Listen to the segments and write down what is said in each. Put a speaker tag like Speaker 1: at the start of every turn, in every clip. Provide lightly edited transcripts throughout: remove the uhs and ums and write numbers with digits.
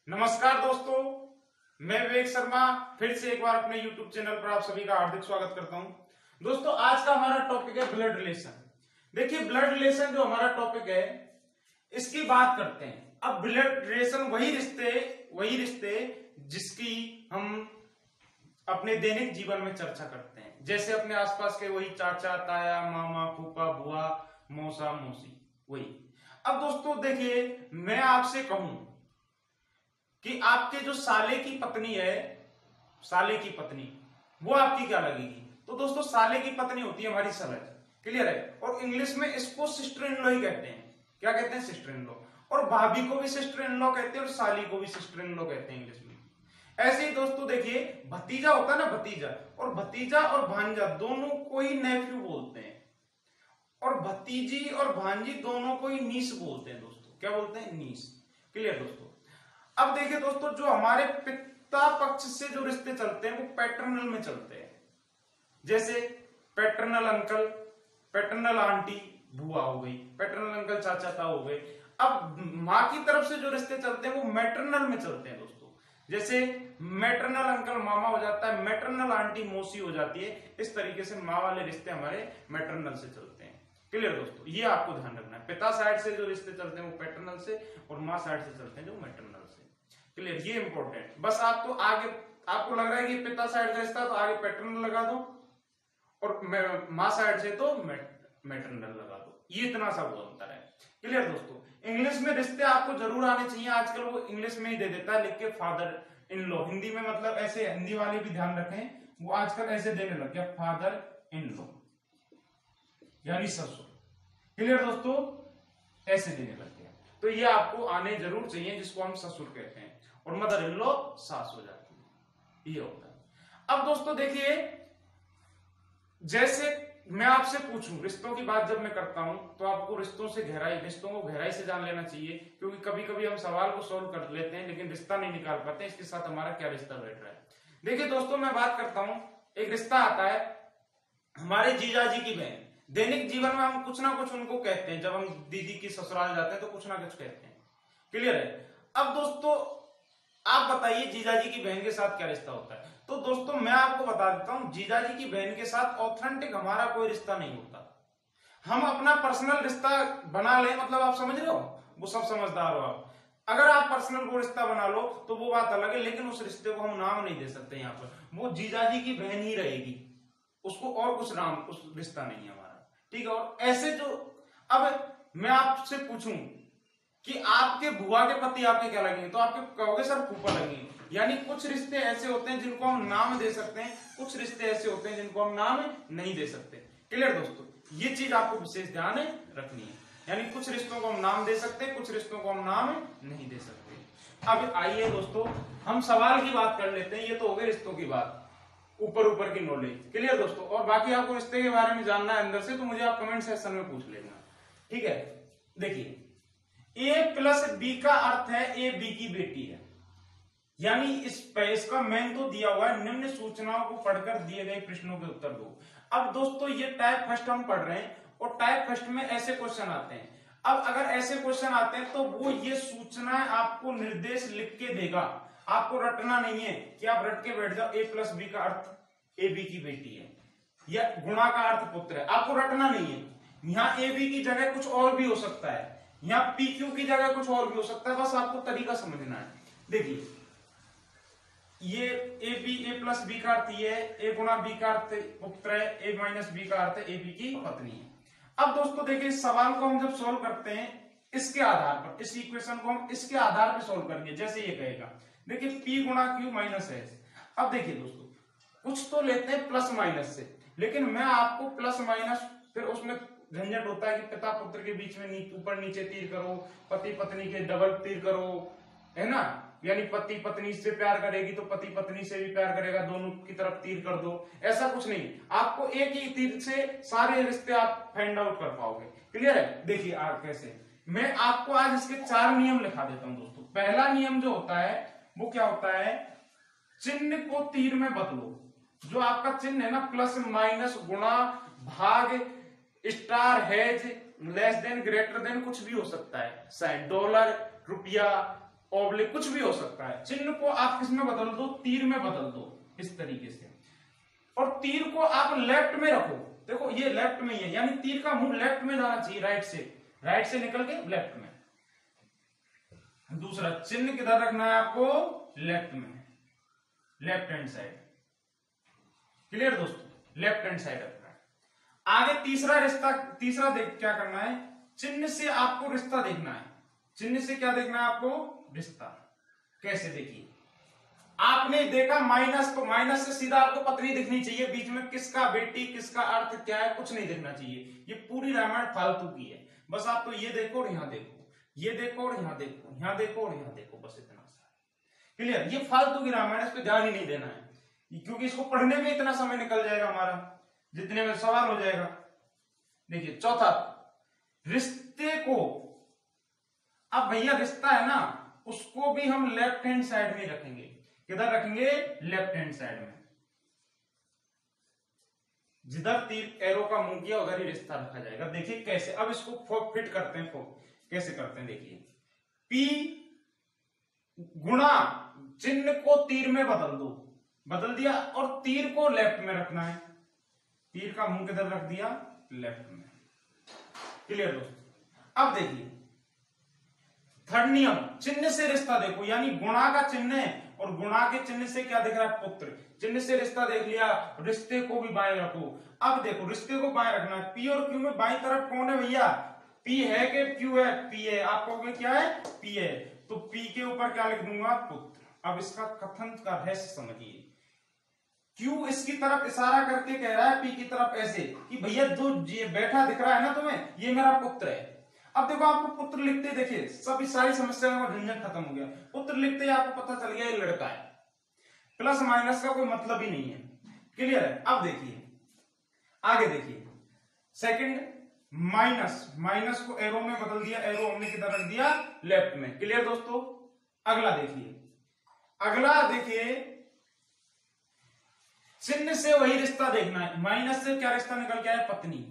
Speaker 1: नमस्कार दोस्तों, मैं विवेक शर्मा फिर से एक बार अपने YouTube चैनल पर आप सभी का हार्दिक स्वागत करता हूं। दोस्तों, आज का हमारा टॉपिक है ब्लड रिलेशन। देखिए, ब्लड रिलेशन जो हमारा टॉपिक है इसकी बात करते हैं। अब ब्लड रिलेशन वही रिश्ते जिसकी हम अपने दैनिक जीवन में चर्चा करते हैं, जैसे अपने आसपास के वही चाचा ताया मामा फूफा बुआ मौसा मौसी वही। अब दोस्तों देखिए, मैं आपसे कहूं कि आपके जो साले की पत्नी है, साले की पत्नी, वो आपकी क्या लगेगी? तो दोस्तों, साले की पत्नी होती है हमारी समझ, क्लियर है। और इंग्लिश में इसको सिस्टर इन लॉ ही कहते हैं। क्या कहते हैं? Sister in law. और भाभी को भी सिस्टर इन लॉ कहते हैं और साली को भी सिस्टर इन लॉ कहते हैं इंग्लिश में। ऐसे ही दोस्तों देखिए, भतीजा होता है ना, भतीजा और भांजा दोनों को ही नेफ्यू बोलते हैं, और भतीजी और भांजी दोनों को ही नीस बोलते हैं। दोस्तों क्या बोलते हैं? नीस। क्लियर दोस्तों। अब देखिए दोस्तों, जो हमारे पिता पक्ष से जो रिश्ते चलते हैं वो पैटर्नल में चलते हैं, जैसे पैटर्नल अंकल, पैटर्नल आंटी बुआ हो गई, पैटर्नल अंकल चाचा ताऊ हो गए। अब माँ की तरफ से जो रिश्ते चलते हैं वो मैटरनल में चलते हैं दोस्तों, जैसे मैटरनल अंकल मामा हो जाता है, मैटरनल आंटी मौसी हो जाती है। इस तरीके से माँ वाले रिश्ते हमारे मैटरनल से चलते हैं। क्लियर दोस्तों, ये आपको ध्यान रखना है। पिता साइड से जो रिश्ते चलते हैं वो पैटर्नल से, और माँ साइड से चलते हैं जो मैटरनल से। क्लियर, ये इंपॉर्टेंट। बस आप तो आगे आपको लग रहा है कि पिता साइड का रिश्ता तो आगे पैटर्नल लगा दो, और माँ साइड से तो मैटरनल लगा दो। ये इतना सा वो अंतर है। क्लियर दोस्तों। इंग्लिश में रिश्ते आपको जरूर आने चाहिए। आजकल वो इंग्लिश में ही दे देता है लिख के फादर इन लॉ। हिंदी में मतलब ऐसे, हिंदी वाले भी ध्यान रखें, वो आजकल ऐसे देने लग गया, फादर इन लॉ यानी ससुर। क्लियर दोस्तों, ऐसे देने लग गया। तो ये आपको आने जरूर चाहिए, जिसको हम ससुर कहते हैं, और मदर इन लॉ सास हो जाती है। ये होता है। अब दोस्तों देखिए, जैसे मैं आपसे पूछूं, रिश्तों की बात जब मैं करता हूं तो आपको रिश्तों को गहराई से जान लेना चाहिए, क्योंकि कभी कभी हम सवाल को सोल्व कर लेते हैं लेकिन रिश्ता नहीं निकाल पाते इसके साथ हमारा क्या रिश्ता बैठ रहा है। देखिए दोस्तों, मैं बात करता हूं, एक रिश्ता आता है हमारे जीजाजी की बहन। दैनिक जीवन में हम कुछ ना कुछ उनको कहते हैं, जब हम दीदी की ससुराल जाते हैं तो कुछ ना कुछ कहते हैं। क्लियर है। अब दोस्तों आप बताइए, जीजाजी की बहन के साथ क्या रिश्ता होता है? तो दोस्तों मैं आपको बता देता हूं, जीजाजी की बहन के साथ ऑथेंटिक हमारा कोई रिश्ता नहीं होता। हम अपना पर्सनल रिश्ता बना लें, मतलब आप समझ रहे हो, वो सब समझदार हो आप। अगर आप पर्सनल वो रिश्ता बना लो तो वो बात अलग है, लेकिन उस रिश्ते को हम नाम नहीं दे सकते यहाँ पर। वो जीजाजी की बहन ही रहेगी, उसको और कुछ नाम, उस रिश्ता नहीं है हमारा। ठीक है। और ऐसे जो, अब मैं आपसे पूछूं कि आपके बुआ के पति आपके क्या लगेंगे, तो आपके कहोगे सर फूफा लगेंगे। यानी कुछ रिश्ते ऐसे होते हैं जिनको हम नाम दे सकते हैं, कुछ रिश्ते ऐसे होते हैं जिनको हम नाम नहीं दे सकते। क्लियर दोस्तों, ये चीज आपको विशेष ध्यान रखनी है। यानी कुछ रिश्तों को हम नाम दे सकते हैं, कुछ रिश्तों को हम नाम नहीं दे सकते। अब आइए दोस्तों, हम सवाल की बात कर लेते हैं। ये तो हो गई रिश्तों की बात, ऊपर ऊपर की नॉलेज। क्लियर दोस्तों। और बाकी आपको रिश्ते के बारे में जानना है अंदर से, तो मुझे आप कमेंट सेक्शन में पूछ लेना। ठीक है। देखिए, ए प्लस बी का अर्थ है ए बी की बेटी है। यानी इसका मेन तो दिया हुआ है, निम्न सूचनाओं को पढ़कर दिए गए प्रश्नों के उत्तर दो। अब दोस्तों ये टाइप फर्स्ट हम पढ़ रहे हैं, और टाइप फर्स्ट में ऐसे क्वेश्चन आते हैं। अब अगर ऐसे क्वेश्चन आते हैं तो वो ये सूचनाएं आपको निर्देश लिख के देगा। आपको रटना नहीं है कि आप रट के बैठ जाओ ए प्लस बी का अर्थ ए बी की बेटी है, या गुणा का अर्थ पुत्र है। आपको रटना नहीं है। यहाँ ए बी की जगह कुछ और भी हो सकता है, यहाँ पी क्यू की जगह कुछ और भी हो सकता है, बस आपको तरीका समझना है। देखिए, ये A B, A plus B का अर्थ ये है, ए गुणा बी का अर्थ पुत्र है, ए माइनस बी का अर्थ ए बी की पत्नी है। अब दोस्तों देखिए, इस सवाल को हम जब सोल्व करते हैं इसके आधार पर, इस इक्वेशन को हम इसके आधार पर सोल्व करेंगे। जैसे ये कहेगा, देखिए पी गुणा क्यू माइनस एस। अब देखिए दोस्तों, कुछ तो लेते हैं प्लस माइनस से, लेकिन मैं आपको प्लस माइनस, फिर उसमें झंझट होता है कि पिता पुत्र के बीच में ऊपर नीचे तीर करो, पति पत्नी के डबल तीर करो, है ना। यानी पति पत्नी से प्यार करेगी तो पति पत्नी से भी प्यार करेगा, दोनों की तरफ तीर कर दो। ऐसा कुछ नहीं, आपको एक ही तीर से सारे रिश्ते आप फाइंड आउट कर पाओगे। क्लियर है। देखिए आप कैसे, मैं आपको आज इसके 4 नियम लिखा देता हूं दोस्तों। पहला नियम जो होता है वो क्या होता है, चिन्ह को तीर में बदलो। जो आपका चिन्ह है ना, प्लस माइनस गुणा भाग star has less than greater than कुछ भी हो सकता है, $, रुपया ऑब्लिक, कुछ भी हो सकता है। चिन्ह को आप किस में बदल दो, तीर में बदल दो इस तरीके से, और तीर को आप लेफ्ट में रखो। देखो ये लेफ्ट में ही है, यानी तीर का मुंह लेफ्ट में जाना चाहिए, राइट से निकल के लेफ्ट में। दूसरा चिन्ह किधर रखना है आपको, लेफ्ट में, लेफ्ट हैंड साइड। क्लियर दोस्तों, लेफ्ट हैंड साइड रखना है। आगे तीसरा देख क्या करना है, चिन्ह से आपको रिश्ता देखना है। चिन्ह से क्या देखना है आपको, रिश्ता। कैसे देखिए, आपने देखा माइनस, तो माइनस से सीधा आपको पत्नी दिखनी चाहिए, बीच में किसका बेटी किसका अर्थ क्या है कुछ नहीं दिखना चाहिए। ये पूरी रामायण फालतू की है। बस आप तो ये देखो और यहां देखो, ये देखो और यहां देखो, यहां देखो और यहां देखो, बस इतना सा। क्लियर, ये फालतू की रामायण, इस पे ध्यान ही नहीं देना है, क्योंकि इसको पढ़ने में इतना समय निकल जाएगा हमारा, जितने में सवाल हो जाएगा। देखिए चौथा, रिश्ते को, अब भैया रिश्ता है ना, उसको भी हम लेफ्ट हैंड साइड में रखेंगे। किधर रखेंगे, लेफ्ट हैंड साइड में। जिधर तीर एरो का मुंह किया उधर ही रिश्ता रखा जाएगा। देखिए कैसे, अब इसको फिट करते हैं, कैसे करते हैं देखिए। P गुणा चिन्ह को तीर में बदल दो, बदल दिया, और तीर को लेफ्ट में रखना है। तीर का मुंह किधर रख दिया, लेफ्ट में। क्लियर दोस्तों, अब देखिए थर्ड नियम, चिन्ह से रिश्ता देखो, यानी गुणा का चिन्ह है और गुणा के चिन्ह से क्या दिख रहा है, पुत्र। चिन्ह से रिश्ता देख लिया, रिश्ते को भी बाएं रखो। अब देखो रिश्ते को बाएं रखना है। पी और क्यू में बाएं तरफ कौन है भैया, पी है कि क्यू है, पी है। आप कहोगे क्या है, पी है, तो पी के ऊपर क्या लिख दूंगा, पुत्र। अब इसका कथन का रहस्य समझिए। क्यू इसकी तरफ इशारा करके कह रहा है पी की तरफ ऐसे कि भैया जो ये बैठा दिख रहा है ना तुम्हें, ये मेरा पुत्र है। अब देखो आपको पुत्र लिखते देखिए सब सारी समस्याओं का झंझट खत्म हो गया। पुत्र लिखते ही आपको पता चल गया ये लड़का है, प्लस माइनस का कोई मतलब ही नहीं है। क्लियर है। अब देखिए आगे देखिए, सेकंड माइनस को एरो में बदल दिया, एरो हमने किधर रख दिया, लेफ्ट में। क्लियर दोस्तों। अगला देखिए चिन्ह से वही रिश्ता देखना है। माइनस से क्या रिश्ता निकल के आया, पत्नी,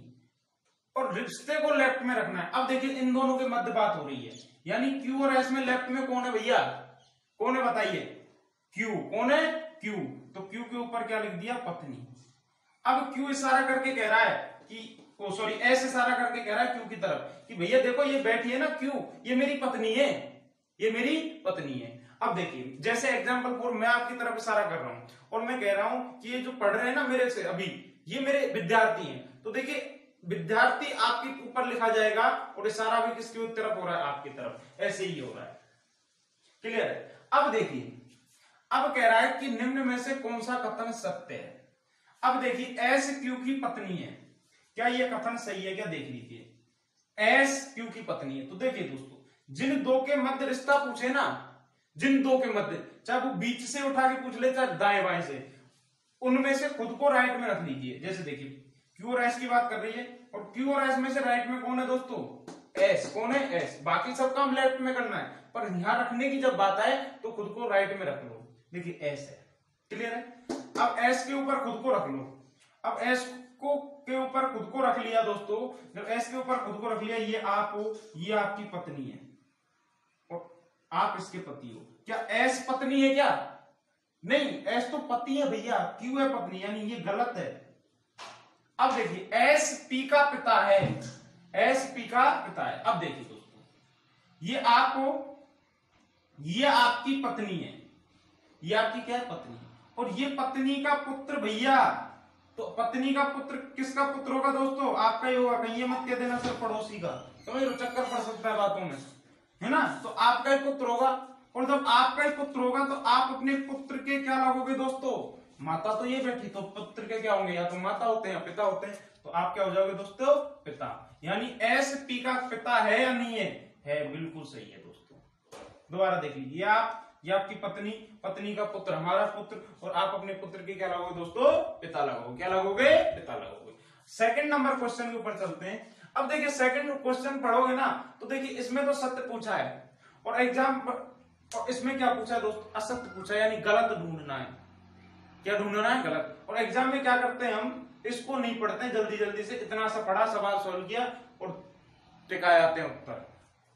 Speaker 1: और रिश्ते को लेफ्ट में रखना है। अब देखिए इन दोनों के मध्य बात हो रही है, यानी क्यू और एस में लेफ्ट में कौन है भैया, कौन है बताइए, क्यू। कौन है, क्यू। तो क्यू के ऊपर क्या लिख दिया, पत्नी। अब क्यू इशारा करके कह रहा है कि एस इशारा करके कह रहा है क्यू की तरफ कि भैया देखो ये बैठी है ना क्यू, ये मेरी पत्नी है, ये मेरी पत्नी है। अब देखिए जैसे एग्जांपल 4 मैं आपकी तरफ इशारा कर रहा हूं और मैं कह रहा हूं कि ये जो पढ़ रहे हैं ना मेरे से अभी, ये मेरे विद्यार्थी हैं। तो देखिए विद्यार्थी आपके ऊपर लिखा जाएगा और इशारा भी किसकी तरफ हो रहा है, आपकी तरफ, ऐसे ही हो रहा है। क्लियर है। अब देखिए अब कह रहा है कि निम्न में से कौन सा कथन सत्य है। अब देखिए एस क्यू की पत्नी है, क्या ये कथन सही है क्या, देख लीजिए। एस क्यू की पत्नी है, तो देखिए दोस्तों जिन दो के मध्य रिश्ता पूछे ना, जिन दो के मध्य, चाहे वो बीच से उठा के पूछ ले चाहे दाएं बाएं से, उनमें से खुद को राइट में रख लीजिए। जैसे देखिए क्यू और एस की बात कर रही है और क्यू और एस में से राइट में कौन है दोस्तों, एस। कौन है, एस। बाकी सब काम लेफ्ट में करना है, पर यहां रखने की जब बात आए तो खुद को राइट में रख लो। देखिए एस है। क्लियर है। अब एस के ऊपर खुद को रख लो। अब एस को के ऊपर खुद को रख लिया दोस्तों, जब एस के ऊपर खुद को रख लिया, ये आप हो, ये आपकी पत्नी है और आप इसके पति हो। क्या एस पत्नी है क्या, नहीं, एस तो पति है भैया, क्यू है पत्नी, यानी ये गलत है। अब देखिए एस पी का पिता है, एस पी का पिता है। अब देखिए दोस्तों ये आप हो, ये आपकी पत्नी है, ये आपकी क्या है, पत्नी, और ये पत्नी का पुत्र भैया। तो पत्नी का पुत्र किसका पुत्र होगा दोस्तों, आपका ही होगा। कहीं ये मत कह देना सिर्फ पड़ोसी का, समझ लो, चक्कर पड़ सकता है बातों में, है ना। तो आपका ही पुत्र होगा, और जब आपका ही पुत्र होगा तो आप अपने पुत्र के क्या लगोगे दोस्तों, माता। तो ये बैठी, तो पुत्र के क्या होंगे, या तो माता होते हैं या पिता होते हैं। तो आप क्या हो जाओगे दोस्तों, पिता। यानी एस पी का पिता है या नहीं है, बिल्कुल सही है दोस्तों। दोबारा देख लीजिए, ये आपकी पत्नी, पत्नी का पुत्र हमारा पुत्र, और आप अपने पुत्र के क्या लगोगे दोस्तों, पिता लगोगे। क्या लगोगे, पिता लगोगे। सेकंड नंबर क्वेश्चन के ऊपर चलते हैं। अब देखिए सेकंड क्वेश्चन पढ़ोगे ना तो देखिए इसमें तो सत्य पूछा है और एग्जाम और इसमें क्या पूछा है दोस्तों, असत्य पूछा है, यानी गलत ढूंढना है। क्या ढूंढना है, गलत। और एग्जाम में क्या करते हैं हम, इसको नहीं पढ़ते हैं, जल्दी जल्दी से इतना सा पढ़ा, सवाल सोल्व किया और टिका आते हैं उत्तर।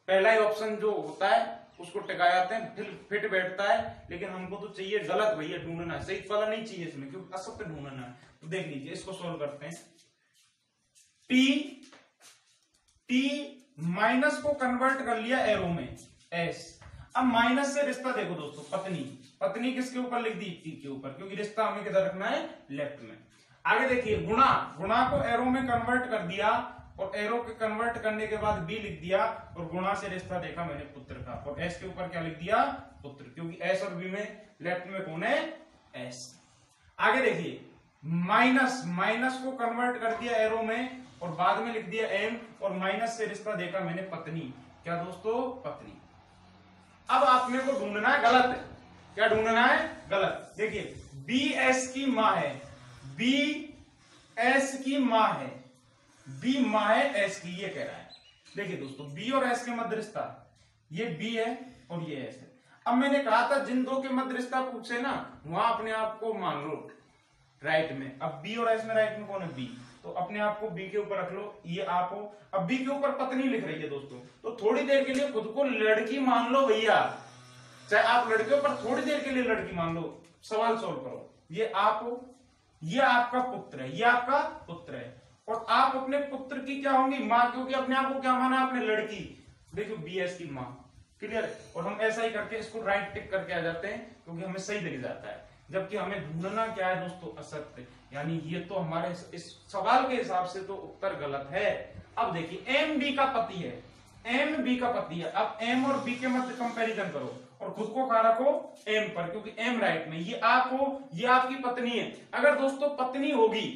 Speaker 1: पहला ही ऑप्शन जो होता है उसको टिका जाते हैं, फिर फिट बैठता है। लेकिन हमको तो चाहिए गलत भैया, ढूंढना है, सही वाला नहीं चाहिए इसमें, क्योंकि असत्य ढूंढना है। तो देख लीजिए, इसको सोल्व करते हैं। टी माइनस को कन्वर्ट कर लिया एरो में एस। अब माइनस से रिश्ता देखो दोस्तों, पत्नी किसके ऊपर लिख दी, टी के ऊपर, क्योंकि रिश्ता हमें किधर रखना है, लेफ्ट में। आगे देखिए, गुणा को एरो में कन्वर्ट कर दिया, और एरो के कन्वर्ट करने के बाद बी लिख दिया, और गुणा से रिश्ता देखा मैंने पुत्र का, और एस के ऊपर क्या लिख दिया, पुत्र, क्योंकि एस और बी में लेफ्ट में कौन है, एस। आगे देखिए, माइनस को कन्वर्ट कर दिया एरो में, और बाद में लिख दिया एम, और माइनस से रिश्ता देखा मैंने पत्नी, क्या दोस्तों, पत्नी। अब आपने को ढूंढना है गलत है, क्या ढूंढना है, गलत। देखिए, बी एस की मां है, बी एस की मां है, बी मां है एस की, ये कह रहा है। देखिए दोस्तों, बी और एस के मध्य रिश्ता, ये बी है और ये एस है। अब मैंने कहा था जिन दो के मध्य रिश्ता पूछे ना, वहां अपने आप को मान लो राइट में। अब बी और एस में राइट में कौन है, बी, तो अपने आप को बी के ऊपर रख लो, ये आप हो। अब बी के ऊपर पत्नी लिख रही है दोस्तों, तो थोड़ी देर के लिए खुद को लड़की मान लो भैया, चाहे आप लड़के हो, पर थोड़ी देर के लिए लड़की मान लो। सवाल सोल्व करो, ये आप हो, ये आपका पुत्र है, ये आपका पुत्र है, और आप अपने पुत्र की क्या होंगी, माँ, क्योंकि अपने आप को क्या माना, आपने लड़की। देखो बी एस की माँ, क्लियर। और हम ऐसा ही करके इसको राइट टिक करके आ जाते हैं, क्योंकि हमें सही लग जाता है। जबकि हमें ढूंढना क्या है दोस्तों, असत्य, यानी ये तो हमारे इस सवाल के हिसाब से तो उत्तर गलत है। अब देखिए, एम बी का पति है, एम बी का पति है। अब एम और बी के मध्य कंपैरिजन करो, और खुद को कहां रखो, एम पर, क्योंकि एम राइट में, ये आप हो, ये आपकी पत्नी है। अगर दोस्तों पत्नी होगी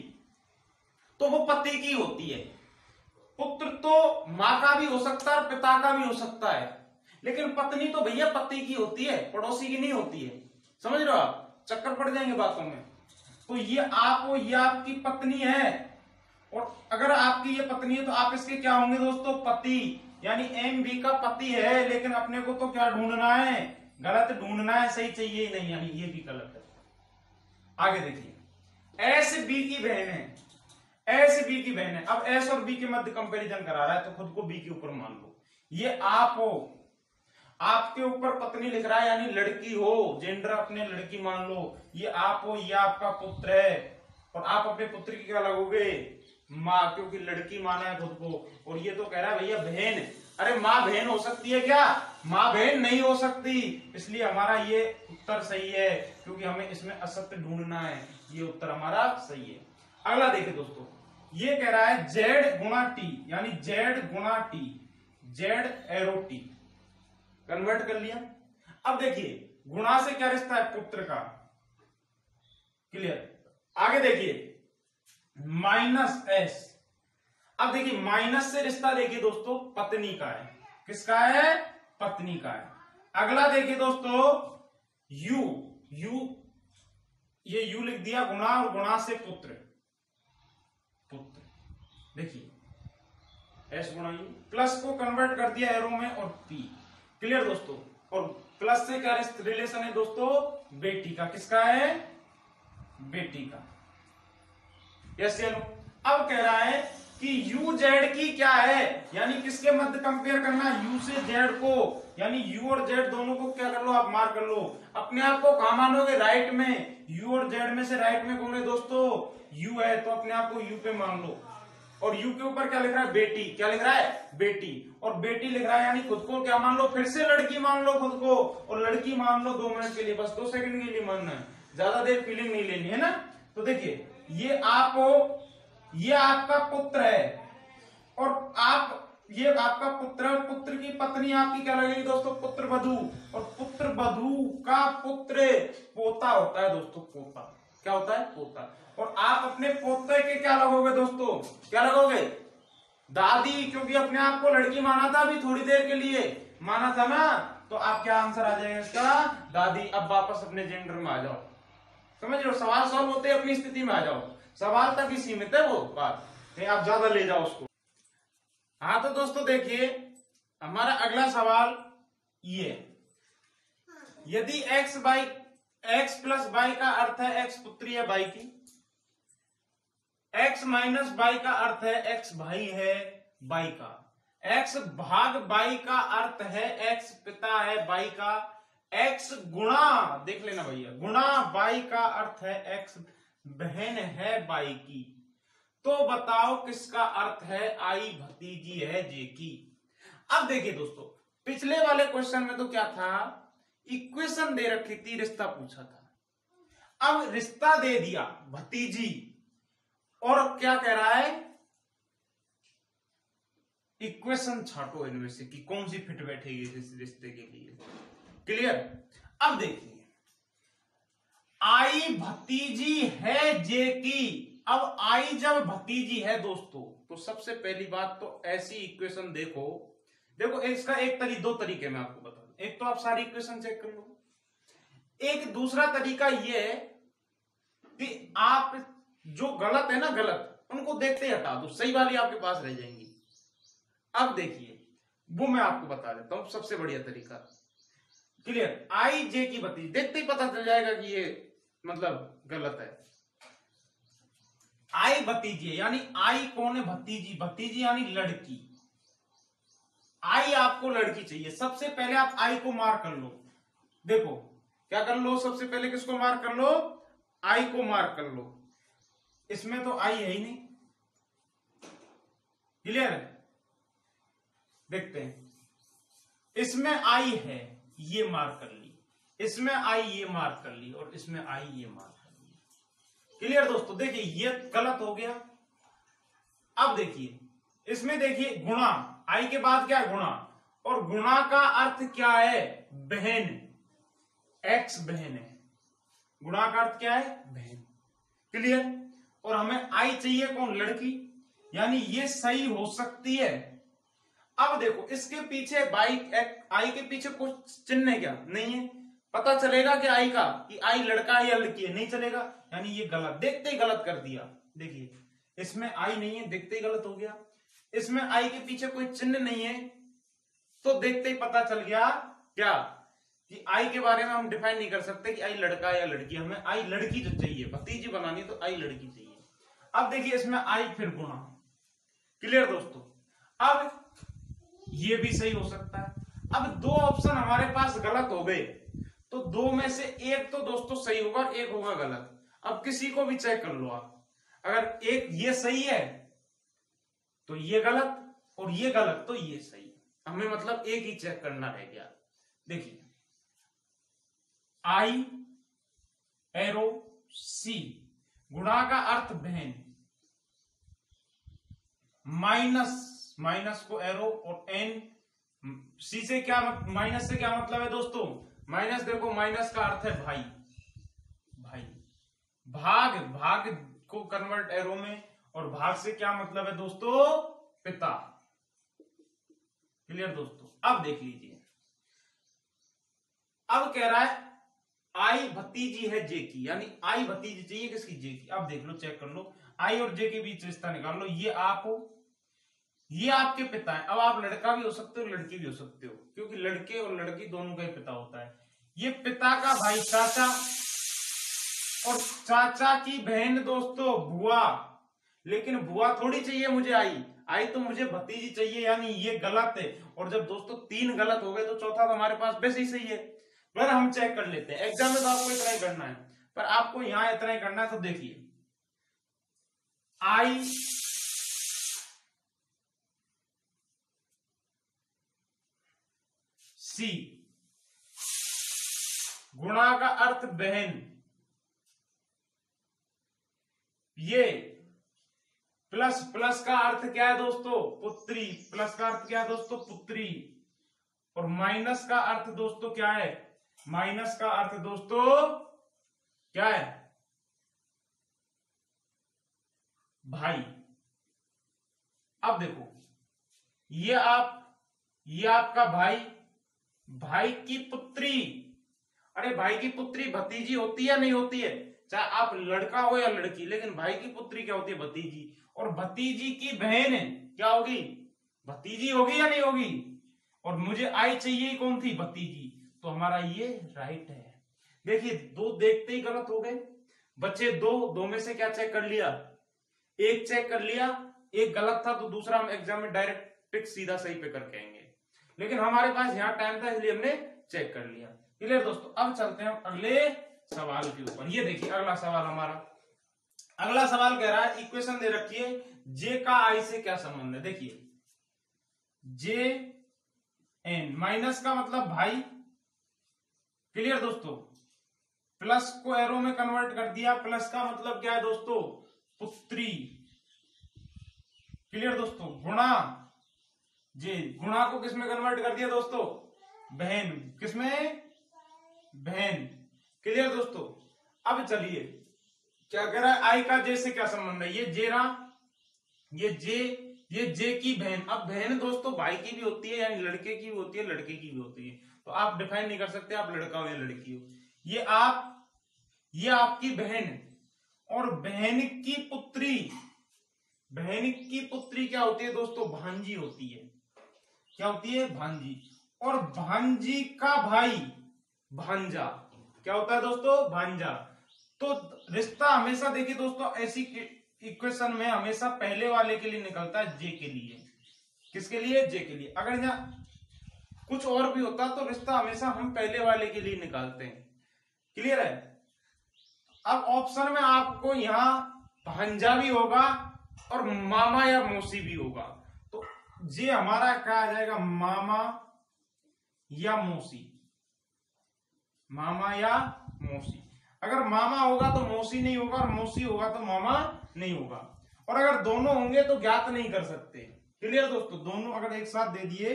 Speaker 1: तो वो पति की होती है। पुत्र तो मां का भी हो सकता है और पिता का भी हो सकता है, लेकिन पत्नी तो भैया पति की होती है, पड़ोसी की नहीं होती है। समझ रहे हो आप, चक्कर पड़ जाएंगे बातों में। तो ये आप हो, ये आपकी पत्नी है, और अगर आपकी ये पत्नी है तो आप इसके क्या होंगे दोस्तों, पति, यानी एम बी का पति है। लेकिन अपने को तो क्या ढूंढना है, गलत ढूंढना है, सही चाहिए ही नहीं, यानी ये भी गलत है। आगे देखिए, एस बी की बहन है, एस बी की बहन है। अब एस और बी के मध्य कंपैरिजन करा रहा है, तो खुद को बी के ऊपर मान लो। ये आप हो, आपके ऊपर पत्नी लिख रहा है, यानी लड़की हो, जेंडर अपने लड़की मान लो। ये आप हो, ये आपका पुत्र है, और आप अपने पुत्र की क्या लगोगे, माँ, क्योंकि लड़की माना है खुद को। और ये तो कह रहा है भैया बहन, अरे माँ बहन हो सकती है क्या, माँ बहन नहीं हो सकती, इसलिए हमारा ये उत्तर सही है, क्योंकि हमें इसमें असत्य ढूंढना है। ये उत्तर हमारा सही है। अगला देखिए दोस्तों, ये कह रहा है जेड गुणा टी, यानी जेड गुणा T, Z arrow T, convert कर लिया। अब देखिए, गुणा से क्या रिश्ता है, पुत्र का, क्लियर। आगे देखिए, माइनस एस। अब देखिए, माइनस से रिश्ता देखिए दोस्तों, पत्नी का है, किसका है, पत्नी का है। अगला देखिए दोस्तों, यू, ये यू लिख दिया, गुणा, और गुणा से पुत्र, देखिए एस गुणा यू, प्लस को कन्वर्ट कर दिया एरो में, और पी, क्लियर दोस्तों। और प्लस से क्या रिलेशन है दोस्तों, बेटी का, किसका है, बेटी का। यस चलो, अब कह रहा है कि यू जेड की क्या है, यानी किसके मध्य कंपेयर करना, यू से जेड को, यानी यू और जेड दोनों को क्या कर लो, आप मार्क कर लो। अपने आप को कहां मानोगे, राइट में। यू और जेड में से राइट में कौन है दोस्तों, यू है, तो अपने आप को यू पे मान लो। और यू के ऊपर क्या लिख रहा है, बेटी, क्या लिख रहा है, बेटी, और बेटी लिख रहा है, यानी खुद को क्या मान लो, फिर से लड़की मान लो खुद को, और लड़की मान लो 2 मिनट के लिए, बस 2 सेकंड के लिए मानना है, ज्यादा देर फीलिंग नहीं लेनी है ना। तो देखिए, ये आप हो, ये आपका पुत्र है, और आप, ये आपका पुत्र है, पुत्र की पत्नी आपकी क्या लगेगी दोस्तों, पुत्र वधू, और पुत्र वधू का पुत्र पोता होता है दोस्तों, पोता, क्या होता है, पोता। और आप अपने पोते के क्या लगोगे दोस्तों, क्या लगोगे, दादी, क्योंकि अपने आप को लड़की माना था अभी थोड़ी देर के लिए, माना था ना, तो आप क्या आंसर आ जाएगा इसका, दादी। अब वापस अपने जेंडर में आ जाओ, समझ लो, सवाल सॉल्व होते अपनी स्थिति में आ जाओ, सवाल तक ही सीमित है वो बात, नहीं आप ज्यादा ले जाओ उसको। हाँ तो दोस्तों देखिए, हमारा अगला सवाल ये, यदि x प्लस वाई का अर्थ है x पुत्री है बाई की, x माइनस बाई का अर्थ है x भाई है बाई का, x भाग बाई का अर्थ है x पिता है बाई का, x गुणा, देख लेना भैया, गुणा बाई का अर्थ है x बहन है बाई की। तो बताओ किसका अर्थ है आई भतीजी है जे की। अब देखिए दोस्तों, पिछले वाले क्वेश्चन में तो क्या था, इक्वेशन दे रखी थी, रिश्ता पूछा था। अब रिश्ता दे दिया भतीजी, और क्या कह रहा है, इक्वेशन छाटो इनमें से कि कौन सी फिट बैठेगी इस रिश्ते के लिए। क्लियर। अब देखिए, आई भतीजी है जे की। अब आई जब भतीजी है दोस्तों, तो सबसे पहली बात तो ऐसी इक्वेशन देखो, देखो इसका दो तरीके मैं आपको बता दूं। एक तो आप सारी इक्वेशन चेक कर लो, एक दूसरा तरीका ये है कि आप जो गलत है ना, गलत उनको देखते ही हटा दो, सही वाली आपके पास रह जाएंगी। अब देखिए, वो मैं आपको बता देता हूं सबसे बढ़िया तरीका। क्लियर। आई जे की भतीजी, देखते ही पता चल जाएगा कि ये मतलब गलत है। आई भतीजी है, यानी आई कौन है, भतीजी। भतीजी यानी लड़की। आई आपको लड़की चाहिए। सबसे पहले आप आई को मार्क कर लो। देखो क्या कर लो, सबसे पहले किसको मार्क कर लो, आई को मार्क कर लो। इसमें तो आई है ही नहीं। क्लियर है। देखते हैं, इसमें आई है, ये मार्क कर ली, इसमें आई ये मार्क कर ली, और इसमें आई ये मार्क कर ली। क्लियर दोस्तों। देखिए ये गलत हो गया। अब देखिए, इसमें देखिए गुणा, आई के बाद क्या है, गुणा, और गुणा का अर्थ क्या है, बहन। एक्स बहन है, गुणा का अर्थ क्या है, बहन। क्लियर। और हमें आई चाहिए कौन, लड़की, यानी ये सही हो सकती है। अब देखो इसके पीछे बाई, आई के पीछे कुछ चिन्ह है क्या, नहीं है। पता चलेगा कि आई का, कि आई लड़का है या लड़की है, नहीं चलेगा, यानी ये गलत, देखते ही गलत कर दिया। देखिए इसमें आई नहीं है, देखते ही गलत हो गया। इसमें आई के पीछे कोई चिन्ह नहीं है, तो देखते ही पता चल गया क्या, कि आई के बारे में हम डिफाइन नहीं कर सकते कि आई लड़का है या लड़की। हमें आई लड़की जो चाहिए, भतीजी बनानी तो आई लड़की चाहिए। अब देखिए इसमें आई फिर गुणा। क्लियर दोस्तों। अब ये भी सही हो सकता है। अब दो ऑप्शन हमारे पास गलत हो गए, तो दो में से एक तो दोस्तों सही होगा और एक होगा गलत। अब किसी को भी चेक कर लो आप, अगर एक ये सही है तो ये गलत, और ये गलत तो ये सही। हमें मतलब एक ही चेक करना रह गया। देखिए आई एरो सी, गुणा का अर्थ बहन, माइनस, माइनस को एरो, और एन, सी से क्या, माइनस से क्या मतलब है दोस्तों, माइनस, देखो माइनस का अर्थ है भाई, भाई। भाग, भाग को कन्वर्ट एरो में, और भाग से क्या मतलब है दोस्तों, पिता। क्लियर दोस्तों। अब देख लीजिए, अब कह रहा है आई भतीजी है जे की, यानी आई भतीजी चाहिए किसकी, जे की। अब देख लो, चेक कर लो, आई और जे के बीच रिश्ता निकाल लो। ये आप हो, ये आपके पिता है। अब आप लड़का भी हो सकते हो, लड़की भी हो सकते हो, क्योंकि लड़के और लड़की दोनों का ही पिता होता है। ये पिता का भाई चाचा, और चाचा की बहन दोस्तों बुआ। लेकिन बुआ थोड़ी चाहिए मुझे आई, आई तो मुझे भतीजी चाहिए, यानी ये गलत है। और जब दोस्तों तीन गलत हो गए तो चौथा तो हमारे पास वैसे ही सही है। पर हम चेक कर लेते हैं, एग्जाम में तो आपको इतना ही करना है, पर आपको यहां इतना ही करना है। तो देखिए आई सी, गुणा का अर्थ बहन, ये प्लस, प्लस का अर्थ क्या है दोस्तों, पुत्री। प्लस का अर्थ क्या है दोस्तों, पुत्री। और माइनस का अर्थ दोस्तों क्या है, माइनस का अर्थ दोस्तों क्या है, भाई। अब देखो ये आपका भाई, भाई की पुत्री। अरे भाई की पुत्री भतीजी होती है या नहीं होती है, चाहे आप लड़का हो या लड़की, लेकिन भाई की पुत्री क्या होती है, भतीजी। और भतीजी की बहन क्या होगी, भतीजी होगी या नहीं होगी। और मुझे आई चाहिए कौन थी, भतीजी। तो हमारा ये राइट है। देखिए दो देखते ही गलत हो गए, बच्चे दो में से क्या चेक कर लिया, एक चेक कर लिया, एक गलत था तो दूसरा हम एग्जाम में डायरेक्ट टिक सीधा सही पे कर कहेंगे, लेकिन हमारे पास यहाँ टाइम था इसलिए हमने चेक कर लिया। क्लियर दोस्तों, अब चलते हैं अगले सवाल के ऊपर। ये देखिए अगला सवाल हमारा, अगला सवाल कह रहा है इक्वेशन दे रखी है जे का आई से क्या संबंध है। देखिए जे एन, माइनस का मतलब भाई, क्लियर दोस्तों, प्लस को एरो में कन्वर्ट कर दिया, प्लस का मतलब क्या है दोस्तों, पुत्री। क्लियर दोस्तों, गुणा जे, गुणा को किसमें कन्वर्ट कर दिया दोस्तों, बहन, किसमें, बहन। क्लियर दोस्तों, अब चलिए क्या कह रहा है, आई का जे से क्या संबंध है, ये जे रहा, ये जे की बहन। अब बहन दोस्तों भाई की भी होती है, यानी लड़के की भी होती है, लड़के की भी होती है, तो आप डिफाइन नहीं कर सकते आप लड़का हो या लड़की हो। ये आपकी बहन, और बहन की पुत्री, बहन की पुत्री क्या होती है दोस्तों, भांजी होती है। क्या होती है, भांजी। और भांजी का भाई भांजा, क्या होता है दोस्तों, भांजा। तो रिश्ता हमेशा देखिए दोस्तों ऐसी इक्वेशन में हमेशा पहले वाले के लिए निकलता है, जे के लिए। किसके लिए, जे के लिए। अगर यहाँ कुछ और भी होता तो रिश्ता हमेशा हम पहले वाले के लिए निकालते हैं। क्लियर है। अब ऑप्शन में आपको यहाँ भांजा भी होगा और मामा या मौसी भी होगा, तो जे हमारा क्या आ जाएगा, मामा या मौसी, मामा या मौसी। अगर मामा होगा तो मौसी नहीं होगा, और मौसी होगा तो मामा नहीं होगा। और अगर दोनों होंगे तो ज्ञात नहीं कर सकते। क्लियर दोस्तों, दोनों अगर एक साथ दे दिए,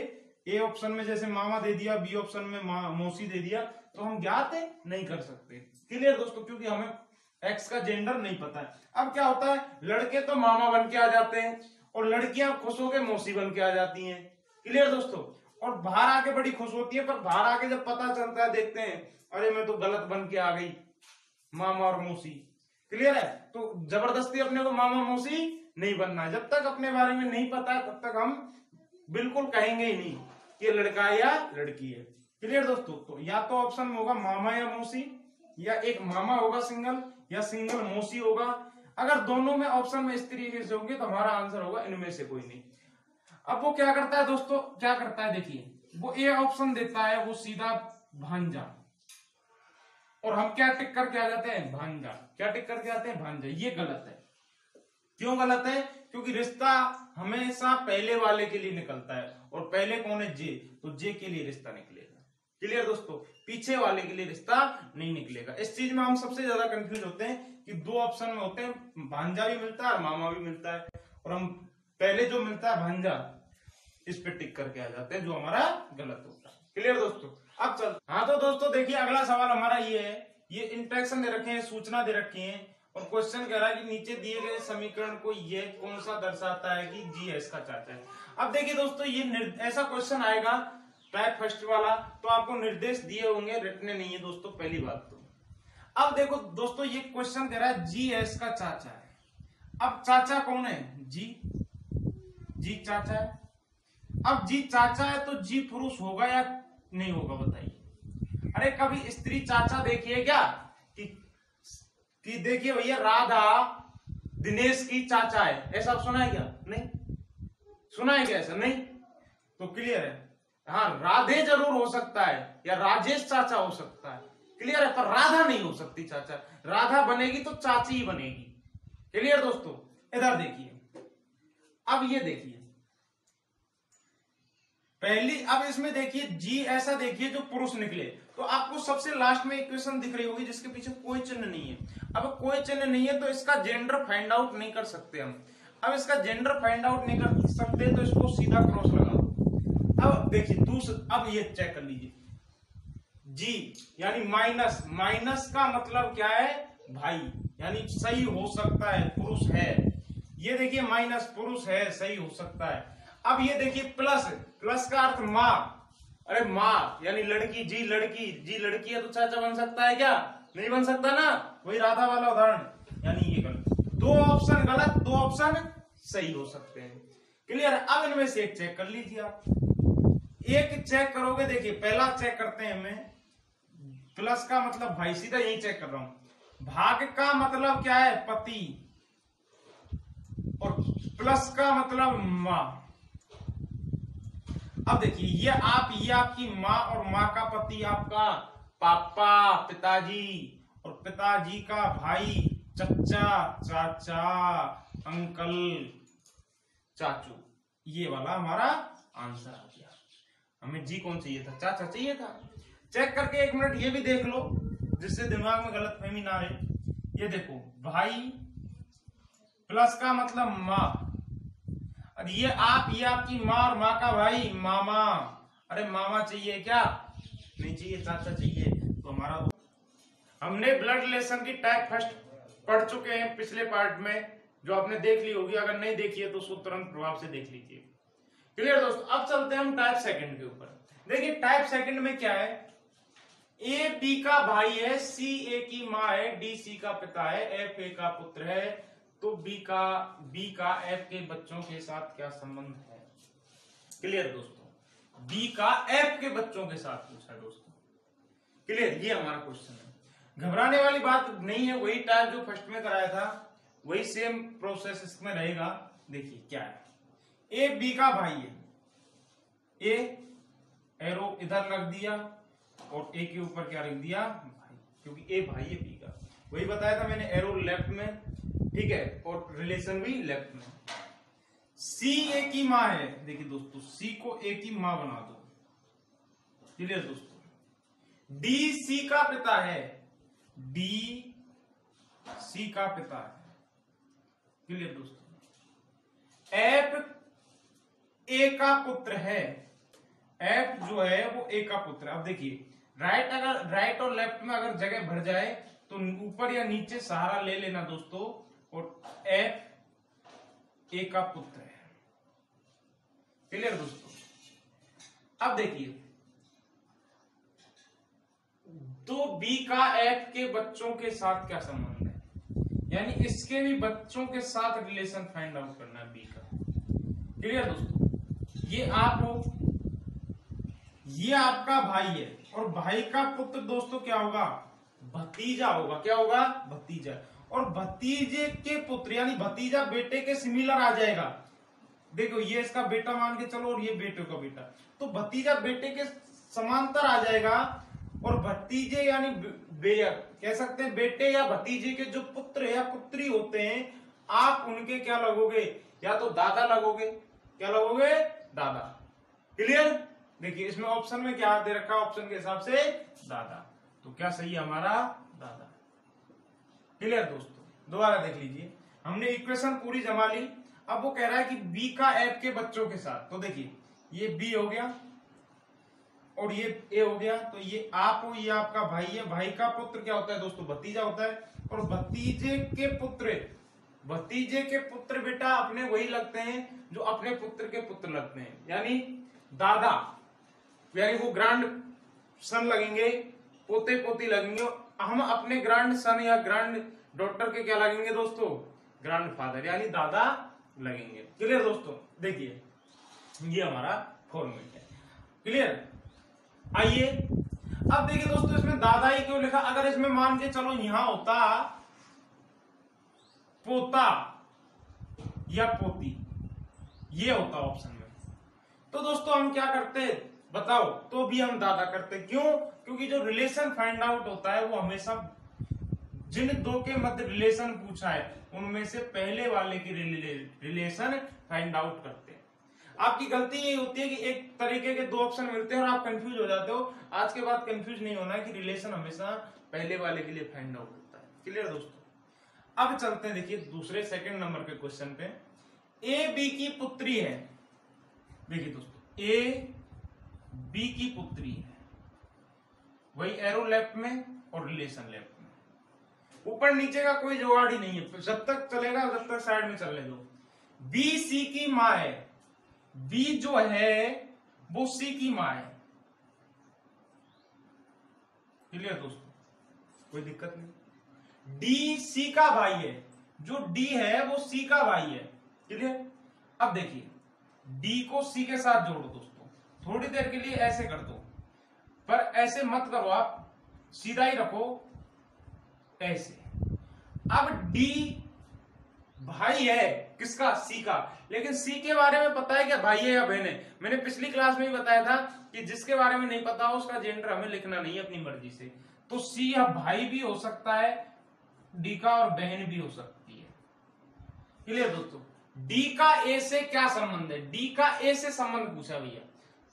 Speaker 1: ए ऑप्शन में जैसे मामा दे दिया, बी ऑप्शन में मौसी दे दिया, तो हम ज्ञात नहीं कर सकते। क्लियर दोस्तों, क्योंकि हमें एक्स का जेंडर नहीं पता है। अब क्या होता है, लड़के तो मामा बन के आ जाते हैं और लड़कियां खुश होकर मौसी बन के आ जाती हैं। क्लियर दोस्तों, और बाहर आके बड़ी खुश होती है, पर बाहर आके जब पता चलता है, देखते हैं अरे मैं तो गलत बन के आ गई, मामा और मौसी। क्लियर है। तो जबरदस्ती अपने को मामा मौसी नहीं बनना है। जब तक अपने बारे में नहीं पता है तब तक हम बिल्कुल कहेंगे ही नहीं कि लड़का है या लड़की है। क्लियर दोस्तों, तो या तो ऑप्शन में होगा मामा या मौसी, या एक मामा होगा सिंगल, या सिंगल मौसी होगा। अगर दोनों में ऑप्शन में इस तरीके से होंगे तो हमारा आंसर होगा इनमें से कोई नहीं। अब वो क्या करता है दोस्तों, क्या करता है, देखिए वो ए ऑप्शन देता है, वो सीधा भांजा, और हम क्या टिक करके आ जाते हैं, भांजा। क्या टिक करके आते हैं, भांजा। ये गलत है। क्यों गलत है, क्योंकि रिश्ता हमेशा पहले वाले के लिए निकलता है, और पहले कौन है, जे, तो जे के लिए रिश्ता निकलेगा। क्लियर दोस्तों, पीछे वाले के लिए रिश्ता नहीं निकलेगा। इस चीज में हम सबसे ज्यादा कंफ्यूज होते हैं कि दो ऑप्शन में होते हैं, भांजा भी मिलता है और मामा भी मिलता है, और हम पहले जो मिलता है भांजा, इस पे टिक करके आ जाते हैं, जो हमारा गलत होता है। क्लियर दोस्तों, अब चल, हाँ तो दोस्तों देखिए अगला सवाल हमारा ये है, ये इंट्रैक्शन दे रखे हैं, सूचना दे रखी है, और क्वेश्चन कह रहा है कि नीचे दिए गए समीकरण को ये कौन सा दर्शाता है कि जी एस का चाचा है। अब देखिए दोस्तों, ये ऐसा क्वेश्चन आएगा टाइप फर्स्ट वाला, तो आपको निर्देश दिए होंगे, रटने नहीं है दोस्तों, पहली बात तो। अब देखो दोस्तों, ये क्वेश्चन कह रहा है जी एस का चाचा है। अब चाचा कौन है, जी चाचा है। अब जी चाचा है तो जी पुरुष होगा या नहीं होगा, बताइए। अरे कभी स्त्री चाचा देखिए क्या, कि देखिए भैया राधा दिनेश की चाचा है, ऐसा सुना है क्या, नहीं सुना है क्या, ऐसा नहीं। तो क्लियर है, हाँ राधे जरूर हो सकता है, या राजेश चाचा हो सकता है। क्लियर है, पर राधा नहीं हो सकती चाचा। राधा बनेगी तो चाची ही बनेगी। क्लियर दोस्तों, इधर देखिए, अब ये देखिए पहली, अब इसमें देखिए जी ऐसा देखिए जो पुरुष निकले, तो आपको सबसे लास्ट में इक्वेशन दिख रही होगी जिसके पीछे कोई चिन्ह नहीं है। अब कोई चिन्ह नहीं है तो इसका जेंडर फाइंड आउट नहीं कर सकते हम। अब इसका जेंडर फाइंड आउट नहीं कर सकते तो इसको सीधा क्रॉस लगा दो। अब देखिए अब ये चेक कर लीजिए, जी यानी माइनस, माइनस का मतलब क्या है, भाई, यानी सही हो सकता है, पुरुष है। ये देखिए माइनस, पुरुष है, सही हो सकता है। अब ये देखिए प्लस, प्लस का अर्थ माँ, अरे माँ यानी लड़की, जी लड़की है तो चाचा बन सकता है क्या, नहीं बन सकता ना, वही राधा वाला उदाहरण। यानी ये गलत, दो ऑप्शन गलत, दो ऑप्शन सही हो सकते हैं। क्लियर है। अब इनमें से एक चेक कर लीजिए आप, एक चेक करोगे, देखिए पहला चेक करते हैं हमें, प्लस का मतलब भाई, सीधा यही चेक कर रहा हूं। भाग का मतलब क्या है, पति, और प्लस का मतलब माँ। अब देखिए ये आपकी माँ और माँ का पति आपका पापा पिताजी, और पिताजी का भाई चचा चाचा अंकल चाचू, ये वाला हमारा आंसर आ गया। हमें जी कौन चाहिए था? चाचा चाहिए था। चेक करके एक मिनट ये भी देख लो जिससे दिमाग में गलतफहमी ना रहे। ये देखो भाई प्लस का मतलब माँ, और ये आपकी माँ और माँ का भाई मामा। अरे मामा चाहिए क्या? नहीं चाहिए, चाचा चाहिए। तो हमारा हमने ब्लड रिलेशन की टाइप फर्स्ट पढ़ चुके हैं पिछले पार्ट में, जो आपने देख ली होगी। अगर नहीं देखी है तो उसको तुरंत प्रभाव से देख लीजिए। क्लियर दोस्तों? अब चलते हैं हम टाइप सेकंड के ऊपर। देखिए टाइप सेकंड में क्या है, ए बी का भाई है, सी ए की माँ है, डी सी का पिता है, एफ ए का पुत्र है। तो बी का एफ के बच्चों के साथ क्या संबंध है? क्लियर दोस्तों? बी का एफ के बच्चों के साथ पूछा है दोस्तों। क्लियर? ये हमारा क्वेश्चन है। घबराने वाली बात नहीं है, वही टाइप जो फर्स्ट में कराया था वही सेम प्रोसेस इसमें रहेगा। देखिए क्या है, ए बी का भाई है, ए एरो इधर रख दिया और ए के ऊपर क्या रख दिया? भाई, क्योंकि ए भाई है बी का। वही बताया था मैंने, एरो लेफ्ट में, ठीक है, और रिलेशन भी लेफ्ट में। सी ए की माँ है। देखिए दोस्तों सी को ए की माँ बना दो। क्लियर दोस्तों? डी सी का पिता है, डी सी का पिता है। क्लियर दोस्तों? एफ ए का पुत्र है, एफ जो है वो ए का पुत्र। अब देखिए राइट और लेफ्ट में अगर जगह भर जाए तो ऊपर या नीचे सहारा ले लेना दोस्तों, और एफ ए का पुत्र है। क्लियर दोस्तों? अब देखिए तो बी का एफ के बच्चों के साथ क्या संबंध है, यानी इसके भी बच्चों के साथ रिलेशन फाइंड आउट करना है बी का। क्लियर दोस्तों? ये आप हो, ये आपका भाई है, और भाई का पुत्र दोस्तों क्या होगा? भतीजा होगा। क्या होगा? भतीजा। और भतीजे के पुत्र यानी भतीजा बेटे के सिमिलर आ जाएगा। देखो ये इसका बेटा मान के चलो और ये बेटे का बेटा, तो भतीजा बेटे के समांतर आ जाएगा। और भतीजे यानी कह सकते हैं बेटे या भतीजे के जो पुत्र या पुत्री होते हैं, आप उनके क्या लगोगे? या तो दादा लगोगे। क्या लगोगे? दादा। क्लियर? देखिए इसमें ऑप्शन में क्या दे रखा है, ऑप्शन के हिसाब से दादा। तो क्या सही है हमारा? दादा। क्लियर दोस्तों? दोबारा देख लीजिए, हमने इक्वेशन पूरी जमा ली। अब वो कह रहा है कि बी का एफ के बच्चों के साथ। तो देखिए ये बी हो गया और ये ए हो गया, तो ये आप हो, ये आपका भाई है। भाई का पुत्र क्या होता है दोस्तों? भतीजा होता है। और भतीजे के पुत्र बेटा अपने वही लगते हैं जो अपने पुत्र के पुत्र लगते हैं, यानी दादा, यानी वो ग्रैंड सन लगेंगे, पोते पोती लगेंगे। हम अपने ग्रैंड सन या ग्रैंड डॉटर के क्या लगेंगे दोस्तों? ग्रैंड फादर, यानी दादा लगेंगे। क्लियर दोस्तों? देखिए ये हमारा फॉर्मेट है। क्लियर? आइए अब देखिए दोस्तों, इसमें दादा ही क्यों लिखा? अगर इसमें मान के चलो यहां होता पोता या पोती, ये होता ऑप्शन में, तो दोस्तों हम क्या करते बताओ? तो भी हम दादा करते। क्यों? क्योंकि जो रिलेशन फाइंड आउट होता है वो हमेशा जिन दो के मध्य रिलेशन पूछा है उनमें से पहले वाले की रिलेशन फाइंड आउट करते हैं। आपकी गलती ये होती है कि एक तरीके के दो ऑप्शन मिलते हैं और आप कंफ्यूज हो जाते हो। आज के बाद कंफ्यूज नहीं होना है कि रिलेशन हमेशा पहले वाले के लिए फाइंड आउट होता है। क्लियर दोस्तों? अब चलते हैं देखिए दूसरे सेकंड नंबर के क्वेश्चन पे। ए बी की पुत्री है। देखिए दोस्तों ए बी की पुत्री है, वही एरो लेफ्ट में और रिलेशन लेफ्ट में। ऊपर नीचे का कोई जुगाड़ ही नहीं है, जब तक चलेगा जब तक साइड में चलने दो। बी सी की माँ है, बी जो है वो सी की माँ है। क्लियर दोस्तों? कोई दिक्कत नहीं। डी सी का भाई है, जो डी है वो सी का भाई है। क्लियर? अब देखिए डी को सी के साथ जोड़ो दोस्तों, थोड़ी देर के लिए ऐसे कर दो, पर ऐसे मत करो, आप सीधा ही रखो ऐसे। अब डी भाई है किसका? सी का। लेकिन सी के बारे में पता है क्या भाई है या बहन है? मैंने पिछली क्लास में भी बताया था कि जिसके बारे में नहीं पता हो उसका जेंडर हमें लिखना नहीं है अपनी मर्जी से। तो सी या भाई भी हो सकता है डी का, और बहन भी हो सकती है। क्लियर दोस्तों? डी का ए से क्या संबंध है? डी का ए से संबंध पूछा भैया,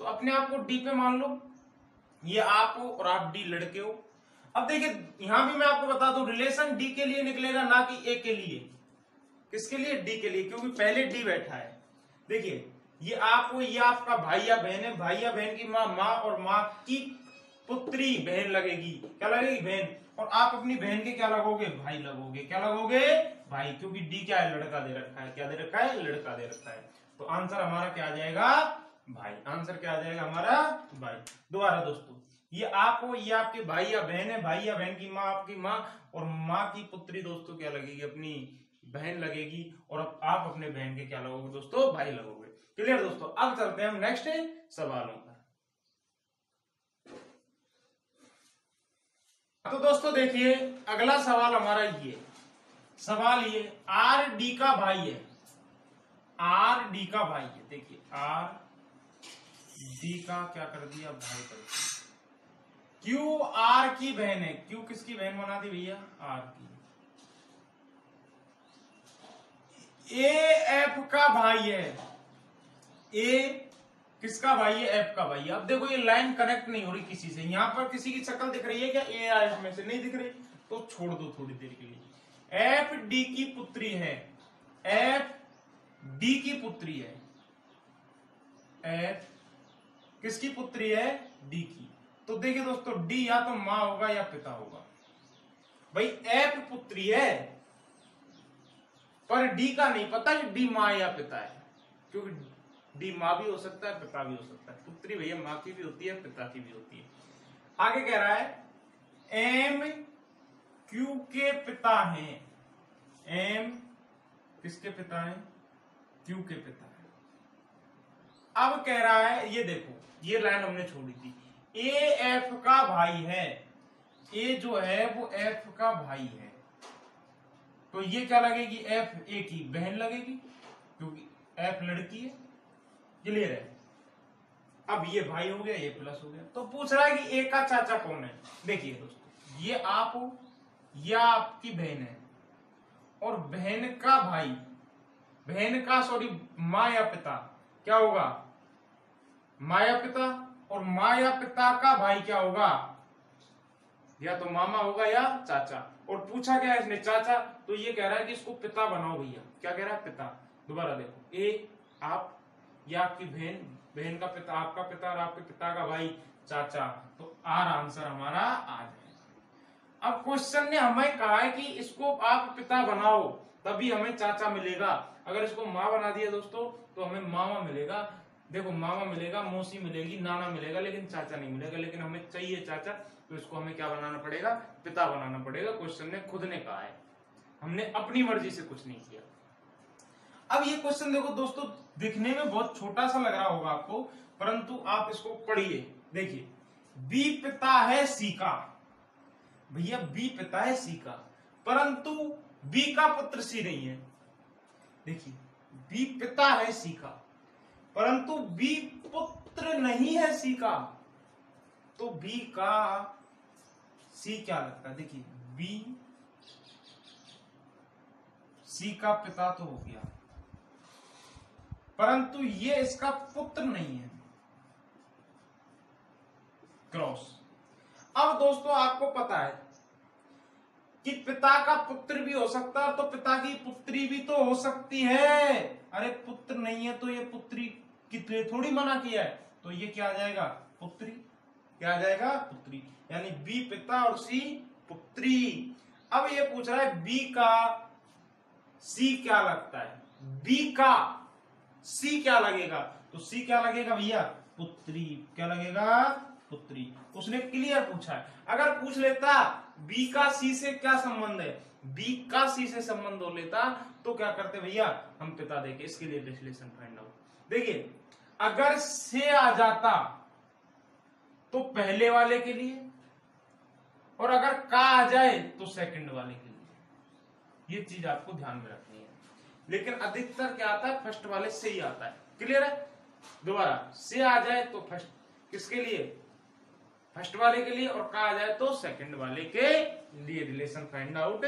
Speaker 1: तो अपने आप को डी पे मान लो, ये आप हो और आप डी लड़के हो। अब देखिए यहां भी मैं आपको बता दूं, रिलेशन डी के लिए निकलेगा ना कि ए के लिए। किसके लिए? डी के लिए, क्योंकि पहले डी बैठा है। देखिए ये आप हो, ये आपका भाई या बहन है, भाई या बहन की माँ माँ, और माँ की पुत्री बहन लगेगी, क्या लगेगी? बहन। और आप अपनी बहन के क्या लगोगे? भाई लगोगे। क्या लगोगे? भाई, क्योंकि डी क्या है? लड़का दे रखा है। क्या दे रखा है? लड़का दे रखा है। तो आंसर हमारा क्या आ जाएगा? भाई। आंसर क्या आ जाएगा हमारा? भाई। दोबारा दोस्तों, ये आप हो, ये आपके भाई या बहन है, भाई या बहन की माँ आपकी माँ, और माँ की पुत्री दोस्तों क्या लगेगी? अपनी बहन लगेगी। और अब आप अपने बहन के क्या लगोगे दोस्तों? भाई लगोगे। क्लियर दोस्तों? अब चलते हैं हम नेक्स्ट सवालों पर। तो दोस्तों देखिए अगला सवाल हमारा ये सवाल, ये आर डी का भाई है, आर डी का भाई है। देखिए आर डी का क्या कर दिया? भाई कर दिया। क्यू आर की बहन है, क्यू किसकी बहन बना दी भैया? आर की। ए एफ का भाई है, ए किसका भाई है? एफ का भाई है। अब देखो ये लाइन कनेक्ट नहीं हो रही किसी से, यहां पर किसी की शक्ल दिख रही है क्या? ए या एफ में से नहीं दिख रही, तो छोड़ दो थोड़ी देर के लिए। एफ डी की पुत्री है, एफ डी की पुत्री है, एफ किसकी पुत्री है? डी की। तो देखिए दोस्तों डी या तो मां होगा या पिता होगा। भाई एफ पुत्री है, पर डी का नहीं पता कि डी मां या पिता है, क्योंकि डी मां भी हो सकता है, पिता भी हो सकता है। पुत्री भैया मां की भी होती है, पिता की भी होती है। आगे कह रहा है एम क्यू के पिता हैं, एम किसके पिता हैं? क्यू के पिता हैं। अब कह रहा है, ये देखो ये लाइन हमने छोड़ी थी, ए एफ का भाई है, ए जो है वो एफ का भाई है, तो ये क्या लगेगी? एफ ए की बहन लगेगी, क्योंकि एफ लड़की है। क्लियर है? अब ये भाई हो गया, ये प्लस हो गया। तो पूछ रहा है कि ए का चाचा कौन है? देखिए दोस्तों ये आप हो, या आपकी बहन है, और बहन का भाई, बहन का सॉरी माँ या पिता क्या होगा? माँ या पिता। और माँ या पिता का भाई क्या होगा? या तो मामा होगा या चाचा। और पूछा क्या है इसने? चाचा। तो ये कह रहा है कि इसको पिता बनाओ भैया। क्या कह रहा है? पिता। दोबारा देखो, ए आप या आपकी बहन, बहन का पिता, आपका पिता, और आपके पिता का भाई चाचा। तो आर आंसर हमारा आ जाएगा। अब क्वेश्चन ने हमें कहा है कि इसको आप पिता बनाओ तभी हमें चाचा मिलेगा। अगर इसको माँ बना दिया दोस्तों तो हमें मामा मिलेगा। देखो मामा मिलेगा, मौसी मिलेगी, नाना मिलेगा, लेकिन चाचा नहीं मिलेगा। लेकिन हमें चाहिए चाचा, तो इसको हमें क्या बनाना पड़ेगा? पिता बनाना पड़ेगा। क्वेश्चन ने खुद ने कहा है, हमने अपनी मर्जी से कुछ नहीं किया। अब ये क्वेश्चन देखो दोस्तों, दिखने में बहुत छोटा सा लग रहा होगा आपको, परंतु आप इसको पढ़िए। देखिए बी पिता है सी का, भैया बी पिता है सी का, परंतु बी का पुत्र सी नहीं है। देखिए बी पिता है सी का, परंतु बी पुत्र नहीं है सी का, तो बी का सी क्या लगता है? देखिए बी सी का पिता तो हो गया, परंतु ये इसका पुत्र नहीं है। क्रॉस। अब दोस्तों आपको पता है कि पिता का पुत्र भी हो सकता है, तो पिता की पुत्री भी तो हो सकती है। अरे पुत्र नहीं है तो ये पुत्री की थोड़ी मना किया है, तो ये क्या आ जाएगा? पुत्री। क्या आ जाएगा? पुत्री। यानी बी पिता और सी पुत्री। अब ये पूछ रहा है बी का सी क्या लगता है? बी का सी क्या लगेगा? तो सी क्या लगेगा भैया? पुत्री। क्या लगेगा? पुत्री। उसने क्लियर पूछा है। अगर पूछ लेता बी का सी से क्या संबंध है, बी का सी से संबंध हो लेता, तो क्या करते भैया? हम पिता देके इसके लिए रिलेशन फाइंड आउट। देखिए अगर से आ जाता तो पहले वाले के लिए, और अगर का आ जाए तो सेकंड वाले के लिए। ये चीज आपको ध्यान में रखनी है। लेकिन अधिकतर क्या आता है, फर्स्ट वाले से ही आता है। क्लियर है? दोबारा से आ जाए तो फर्स्ट किसके लिए, फर्स्ट वाले के लिए, और कहा जाए तो सेकंड वाले के लिए रिलेशन फाइंड आउट